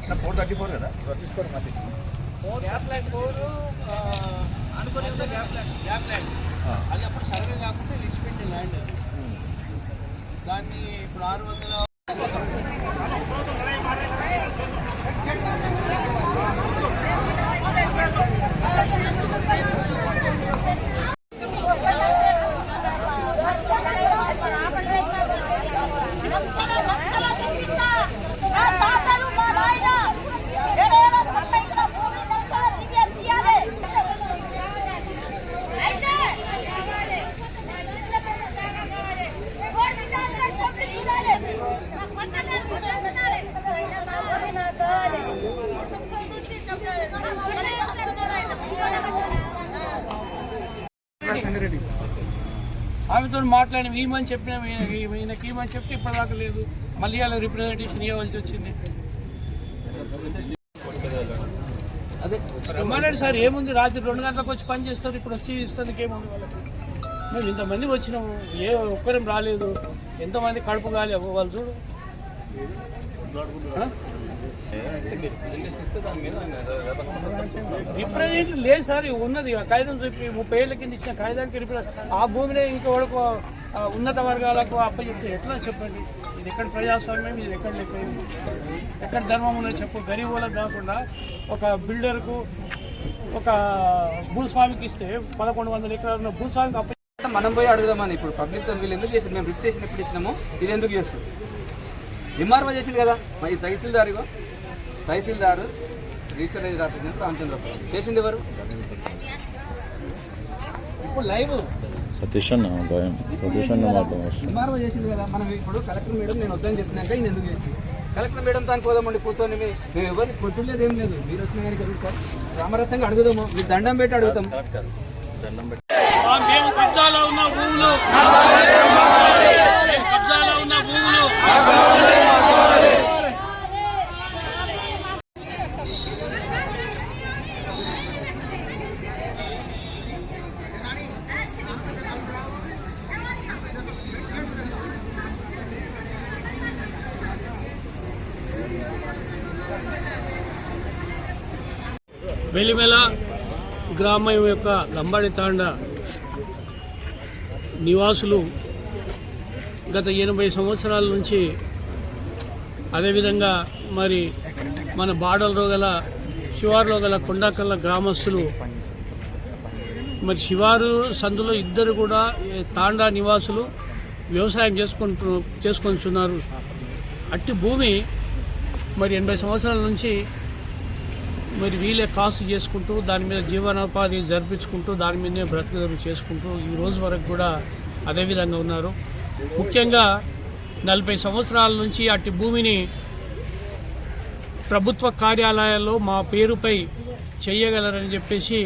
434 కదా తీసుకోరు మళ్ళీ గ్యాప్ లైన్ 4 అనుకునే గ్యాప్ లైన్ అది అప్పుడు సర్వే కాకుండా విడిచిపెట్టే ల్యాండ్ దాన్ని ఇప్పుడు 600 ఆమెతో మాట్లాడి ఈమని చెప్పిన ఈయనకి ఈమని చెప్తే ఇప్పటిదాకా లేదు. మళ్ళీ అలా రిప్రజెంటేషన్ ఇవ్వాల్సి వచ్చింది. రమ్మారెడ్డి సార్ ఏముంది, రాత్రి 2 గంటలకు వచ్చి పని చేస్తారు, ఇప్పుడు వచ్చి ఇస్తుంది ఏముంది వాళ్ళకి. మేము ఇంతమంది వచ్చినాము, ఏ ఒక్కరేం రాలేదు, ఎంతమంది కడుపు కాలే వాళ్ళు చూడు. రిప్రజెంటేటివ్ లేదు సార్, ఉన్నది కాగితం చూపి 30 ఏళ్ళ కింద ఇచ్చిన కాగితానికి ఆ భూమినే ఇంకొకరికి ఉన్నత వర్గాలకు అప్పచెప్తే ఎట్లా చెప్పండి? ఇది ఎక్కడ ప్రజాస్వామ్యం, ఇది ఎక్కడ లేకపోయింది, ఎక్కడ ధర్మం ఉన్నది చెప్పు? గరీబ్ వాళ్ళకి కాకుండా ఒక బిల్డర్కు ఒక భూస్వామికి ఇస్తే 1100 ఎకరాలు ఉన్న భూస్వామికి అప్ప మనం పోయి అడుగుదామని. ఇప్పుడు పబ్లిక్తో వీళ్ళు ఎందుకు చేస్తారు? మేము రిప్యుటేషన్ ఎప్పుడు ఇచ్చినామో ఇది ఎందుకు చేస్తారు? ఎంఆర్ఓ చేసింది కదా, మరి తహసీల్దారు రిజిస్టర్ అయ్యి రాపించినప్పుడు రామచంద్రపురం చేసింది ఎవరు? ఇప్పుడు లైవ్ సతీష్ అన్న ఎంఆర్ఓ చేసింది కదా. మనం ఇప్పుడు కలెక్టర్ మేడం నేను వద్దని చెప్పినాక ఈయన ఎందుకు చేసి కలెక్టర్ మేడం దానికి పోదామండి కూర్చొని మేము ఎవరిని కొట్టులేదు ఏం లేదు. మీరు వచ్చిన కానీ కదా సార్ సామరస్యంగా అడుగుదాము, మీరు దండం పెట్టి అడుగుతాం. మేము కబ్జాలో ఉన్న భూములు వెలిమెల గ్రామం యొక్క లంబాడి తాండా నివాసులు గత 80 సంవత్సరాల నుంచి, అదేవిధంగా మరి మన బాడల్లో గల శివారులో గల కొండాకల్ల గ్రామస్తులు, మరి శివారు సందులో ఇద్దరు కూడా తాండా నివాసులు వ్యవసాయం చేసుకుంటున్నారు. అట్టి భూమి మరి 80 సంవత్సరాల నుంచి మరి వీళ్ళే కాస్ట్ చేసుకుంటూ దాని మీద జీవనోపాధి జరిపించుకుంటూ దాని మీదనే బ్రతుకుదరు చేసుకుంటూ ఈ రోజు వరకు కూడా అదేవిధంగా ఉన్నారు. ముఖ్యంగా 40 సంవత్సరాల నుంచి అట్టి భూమిని ప్రభుత్వ కార్యాలయాల్లో మా పేరుపై చేయగలరని చెప్పేసి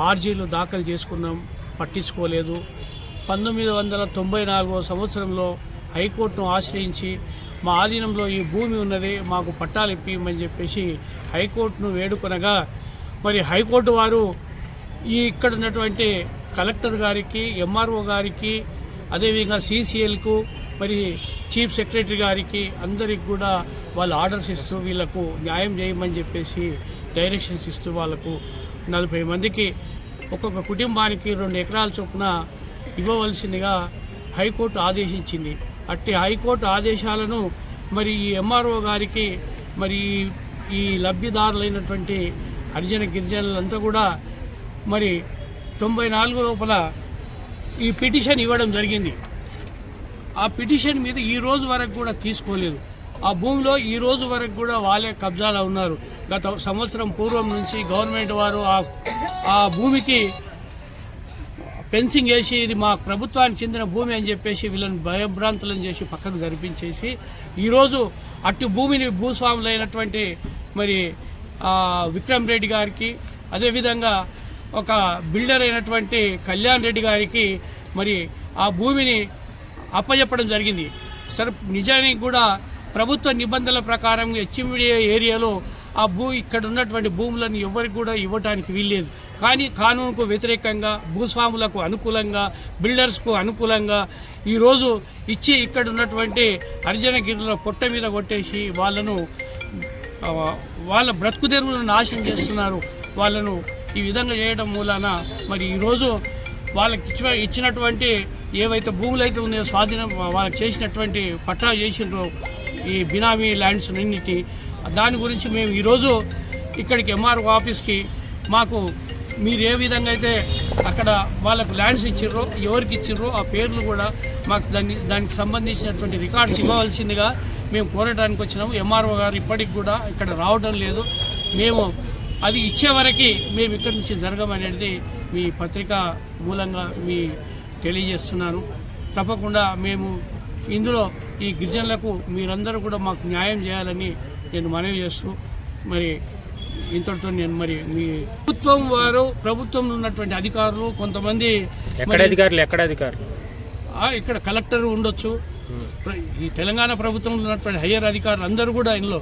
ఆర్జీలు దాఖలు చేసుకున్నాం, పట్టించుకోలేదు. 1994 సంవత్సరంలో హైకోర్టును ఆశ్రయించి మా ఆధీనంలో ఈ భూమి ఉన్నది, మాకు పట్టాలు ఇప్పిమని చెప్పేసి హైకోర్టును వేడుకొనగా, మరి హైకోర్టు వారు ఇక్కడ ఉన్నటువంటి కలెక్టర్ గారికి, ఎంఆర్ఓ గారికి, అదేవిధంగా సీసీఎల్కు, మరి చీఫ్ సెక్రటరీ గారికి అందరికి కూడా వాళ్ళు ఆర్డర్స్ ఇస్తూ వీళ్ళకు న్యాయం చేయమని చెప్పేసి డైరెక్షన్స్ ఇస్తూ వాళ్ళకు 40 మందికి ఒక్కొక్క కుటుంబానికి 2 ఎకరాల చొప్పున ఇవ్వవలసిందిగా హైకోర్టు ఆదేశించింది. అట్టి హైకోర్టు ఆదేశాలను మరి ఈ ఎంఆర్ఓ గారికి, మరి ఈ లబ్ధిదారులైనటువంటి హరిజన గిరిజనులంతా కూడా మరి 94 లోపల ఈ పిటిషన్ ఇవ్వడం జరిగింది. ఆ పిటిషన్ మీద ఈ రోజు వరకు కూడా తీసుకోలేదు. ఆ భూమిలో ఈ రోజు వరకు కూడా వాళ్ళే కబ్జాలో ఉన్నారు. గత సంవత్సరం పూర్వం నుంచి గవర్నమెంట్ వారు ఆ భూమికి ఫెన్సింగ్ వేసి ఇది మా ప్రభుత్వానికి చెందిన భూమి అని చెప్పేసి వీళ్ళని భయభ్రాంతులను చేసి పక్కకు జరిపించేసి ఈరోజు అట్టి భూమిని భూస్వాములైనటువంటి మరి విక్రమ్ రెడ్డి గారికి, అదేవిధంగా ఒక బిల్డర్ అయినటువంటి కళ్యాణ్ రెడ్డి గారికి మరి ఆ భూమిని అప్పచెప్పడం జరిగింది. సరే, నిజానికి కూడా ప్రభుత్వ నిబంధనల ప్రకారం హెచ్ఎండి ఏరియాలో ఆ ఇక్కడ ఉన్నటువంటి భూములను ఎవరికి కూడా ఇవ్వడానికి వీల్లేదు. కానీ కానూనుకు వ్యతిరేకంగా, భూస్వాములకు అనుకూలంగా, బిల్డర్స్కు అనుకూలంగా ఈరోజు ఇచ్చి ఇక్కడ ఉన్నటువంటి హరిజన గిరిజనుల పొట్ట మీద కొట్టేసి వాళ్ళను వాళ్ళ బ్రతుకు తెరువులను నాశనం చేస్తున్నారు. వాళ్ళను ఈ విధంగా చేయడం మూలాన మరి ఈరోజు వాళ్ళకి ఇచ్చినటువంటి ఏవైతే భూములు అయితే ఉన్నాయో స్వాధీనం వాళ్ళకి చేసినటువంటి పట్టా చేసినారో ఈ బినామీ ల్యాండ్స్ అన్నిటి దాని గురించి మేము ఈరోజు ఇక్కడికి ఎంఆర్ఓ ఆఫీస్కి మాకు మీరు ఏ విధంగా అయితే అక్కడ వాళ్ళకు ల్యాండ్స్ ఇచ్చిర్రో ఎవరికి ఇచ్చిర్రో ఆ పేర్లు కూడా మాకు దానికి సంబంధించినటువంటి రికార్డ్స్ ఇవ్వవలసిందిగా మేము కోరడానికి వచ్చినాము. ఎంఆర్ఓ గారు ఇప్పటికి కూడా ఇక్కడ రావడం లేదు. మేము అది ఇచ్చే వరకు మేము ఇక్కడి నుంచి జరగమనేది మీ పత్రిక మూలంగా మీ తెలియజేస్తున్నాను. తప్పకుండా మేము ఇందులో ఈ గిరిజనులకు మీరందరూ కూడా మాకు న్యాయం చేయాలని నేను మనవి చేస్తూ మరి ఇంతటితో నేను మరి మీ ప్రభుత్వంలో ఉన్నటువంటి అధికారులు కొంతమంది ఇక్కడ కలెక్టర్ ఉండొచ్చు, ఈ తెలంగాణ ప్రభుత్వంలో ఉన్నటువంటి హయ్యర్ అధికారులు అందరూ కూడా ఇందులో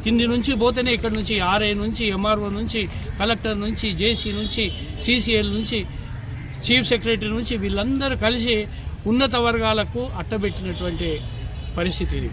కింది నుంచి పోతేనే ఇక్కడ నుంచి ఆర్ఐ నుంచి ఎంఆర్ఓ నుంచి కలెక్టర్ నుంచి జేసీ నుంచి సిసిఎల్ నుంచి చీఫ్ సెక్రటరీ నుంచి వీళ్ళందరూ కలిసి ఉన్నత వర్గాలకు అట్టబెట్టినటువంటి పరిస్థితి ఇది.